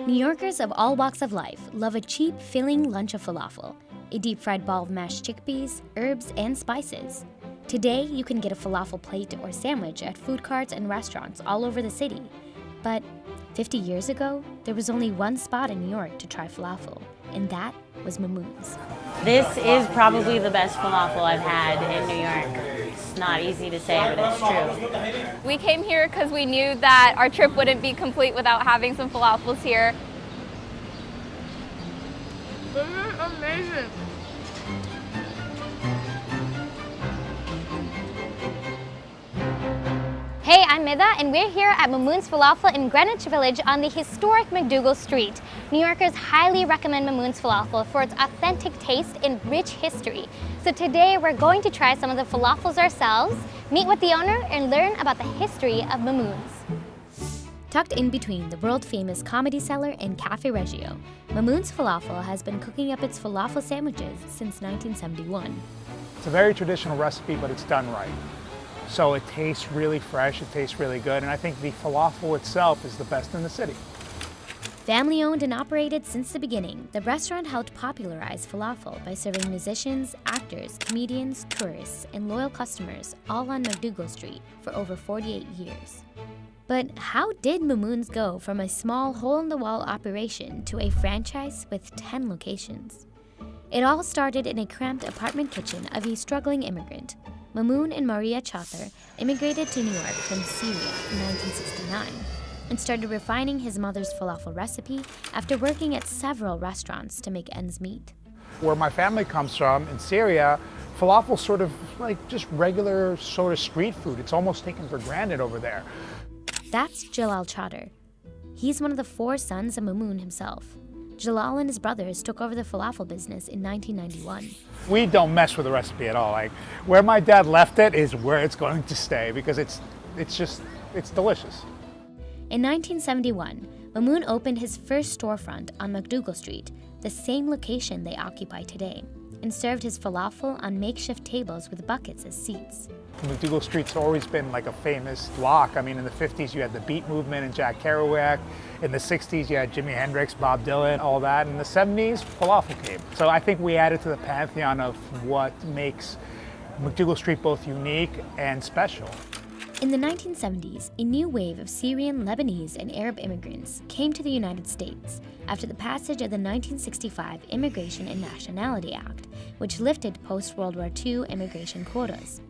New Yorkers of all walks of life love a cheap, filling lunch of falafel, a deep-fried ball of mashed chickpeas, herbs, and spices. Today, you can get a falafel plate or sandwich at food carts and restaurants all over the city. But 50 years ago, there was only one spot in New York to try falafel, and that was Mamoun's. This is probably the best falafel I've had in New York. It's not easy to say, but it's true. We came here because we knew that our trip wouldn't be complete without having some falafels here. This is amazing. Hey, I'm Mida, and we're here at Mamouns Falafel in Greenwich Village on the historic McDougal Street. New Yorkers highly recommend Mamouns Falafel for its authentic taste and rich history. So today we're going to try some of the falafels ourselves, meet with the owner, and learn about the history of Mamouns. Tucked in between the world-famous Comedy Cellar and Cafe Reggio, Mamouns Falafel has been cooking up its falafel sandwiches since 1971. It's a very traditional recipe, but it's done right. So it tastes really fresh, it tastes really good, and I think the falafel itself is the best in the city. Family owned and operated since the beginning, the restaurant helped popularize falafel by serving musicians, actors, comedians, tourists, and loyal customers all on McDougal Street for over 48 years. But how did Mamouns go from a small hole-in-the-wall operation to a franchise with 10 locations? It all started in a cramped apartment kitchen of a struggling immigrant. Mamoun and Maria Chater immigrated to New York from Syria in 1969 and started refining his mother's falafel recipe after working at several restaurants to make ends meet. Where my family comes from, in Syria, falafel sort of like just regular sort of street food. It's almost taken for granted over there. That's Jalal Chater. He's one of the 4 sons of Mamoun himself. Jalal and his brothers took over the falafel business in 1991. We don't mess with the recipe at all. Like, where my dad left it is where it's going to stay because it's delicious. In 1971, Mamoun opened his first storefront on McDougal Street, the same location they occupy today, and served his falafel on makeshift tables with buckets as seats. McDougal Street's always been like a famous block. I mean, in the 50s you had the Beat movement and Jack Kerouac. In the 60s you had Jimi Hendrix, Bob Dylan, all that. In the 70s, falafel came. So I think we added to the pantheon of what makes McDougal Street both unique and special. In the 1970s, a new wave of Syrian, Lebanese, and Arab immigrants came to the United States after the passage of the 1965 Immigration and Nationality Act, which lifted post-World War II immigration quotas.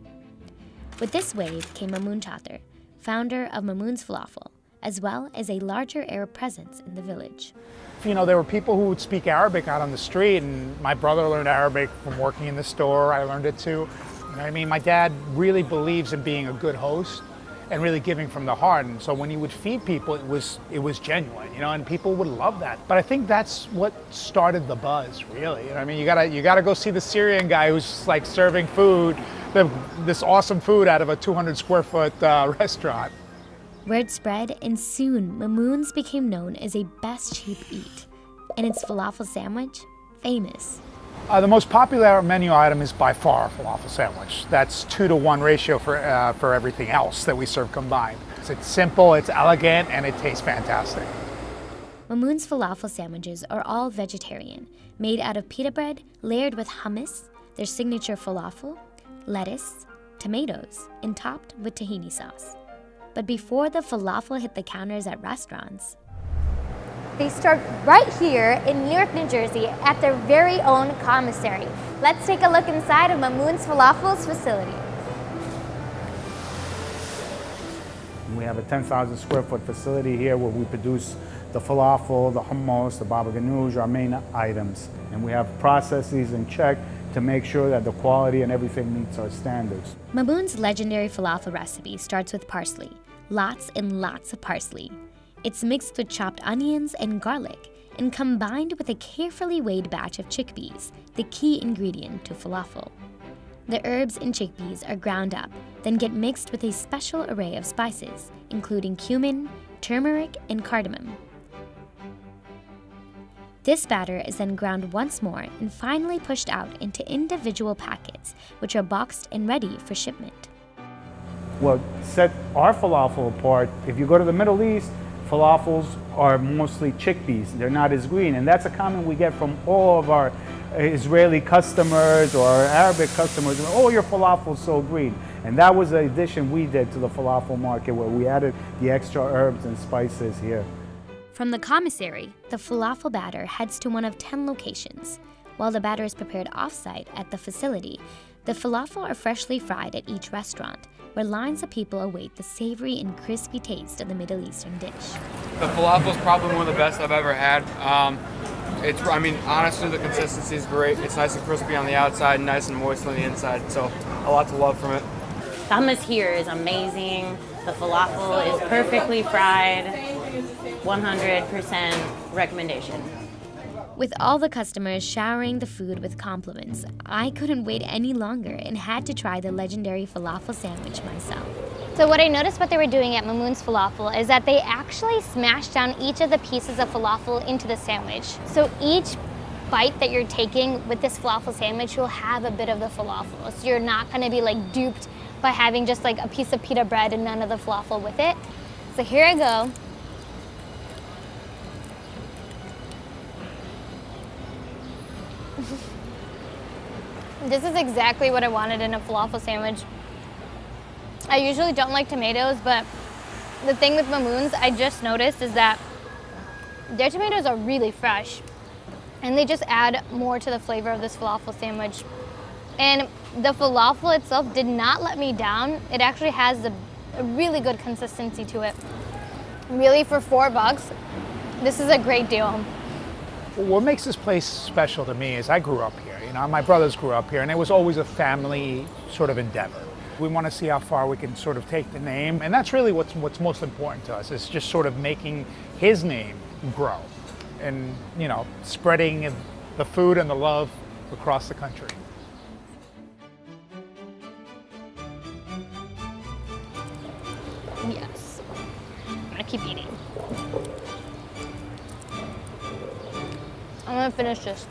With this wave came Mamoun Chater, founder of Mamouns Falafel, as well as a larger Arab presence in the village. You know, there were people who would speak Arabic out on the street, and my brother learned Arabic from working in the store. I learned it too. You know what I mean? My dad really believes in being a good host and really giving from the heart. And so when he would feed people, it was genuine, you know, and people would love that. But I think that's what started the buzz, really. You know what I mean? You gotta go see the Syrian guy who's like serving food, this awesome food out of a 200 square foot restaurant. Word spread, and soon Mamouns became known as a best cheap eat, and its falafel sandwich, famous. The most popular menu item is by far a falafel sandwich. That's 2-to-1 ratio for everything else that we serve combined. It's simple, it's elegant, and it tastes fantastic. Mamouns falafel sandwiches are all vegetarian, made out of pita bread layered with hummus, their signature falafel, lettuce, tomatoes, and topped with tahini sauce. But before the falafel hit the counters at restaurants, they start right here in Newark, New Jersey at their very own commissary. Let's take a look inside of Mamouns Falafel's facility. We have a 10,000 square foot facility here where we produce the falafel, the hummus, the baba ganoush, our main items. And we have processes in check to make sure that the quality and everything meets our standards. Mamouns' legendary falafel recipe starts with parsley, lots and lots of parsley. It's mixed with chopped onions and garlic and combined with a carefully weighed batch of chickpeas, the key ingredient to falafel. The herbs in chickpeas are ground up, then get mixed with a special array of spices, including cumin, turmeric, and cardamom. This batter is then ground once more and finally pushed out into individual packets, which are boxed and ready for shipment. What set our falafel apart, if you go to the Middle East, falafels are mostly chickpeas. They're not as green, and that's a comment we get from all of our Israeli customers or our Arabic customers. Oh, your falafel's so green. And that was the addition we did to the falafel market, where we added the extra herbs and spices here. From the commissary, the falafel batter heads to one of 10 locations. While the batter is prepared off-site at the facility, the falafel are freshly fried at each restaurant, where lines of people await the savory and crispy taste of the Middle Eastern dish. The falafel is probably one of the best I've ever had. Honestly, the consistency is great. It's nice and crispy on the outside, nice and moist on the inside, so a lot to love from it. The hummus here is amazing. The falafel is perfectly fried. 100% recommendation. With all the customers showering the food with compliments, I couldn't wait any longer and had to try the legendary falafel sandwich myself. So what I noticed what they were doing at Mamouns Falafel is that they actually smashed down each of the pieces of falafel into the sandwich. So each bite that you're taking with this falafel sandwich, you'll have a bit of the falafel. So you're not gonna be like duped by having just like a piece of pita bread and none of the falafel with it. So here I go. This is exactly what I wanted in a falafel sandwich. I usually don't like tomatoes, but the thing with Mamouns I just noticed is that their tomatoes are really fresh, and they just add more to the flavor of this falafel sandwich. And the falafel itself did not let me down. It actually has a really good consistency to it. Really, for $4, this is a great deal. What makes this place special to me is I grew up here. My brothers grew up here, and it was always a family sort of endeavor. We want to see how far we can sort of take the name, and that's really what's most important to us, is just sort of making his name grow and, spreading the food and the love across the country. Yes, I'm gonna keep eating. I'm gonna finish this.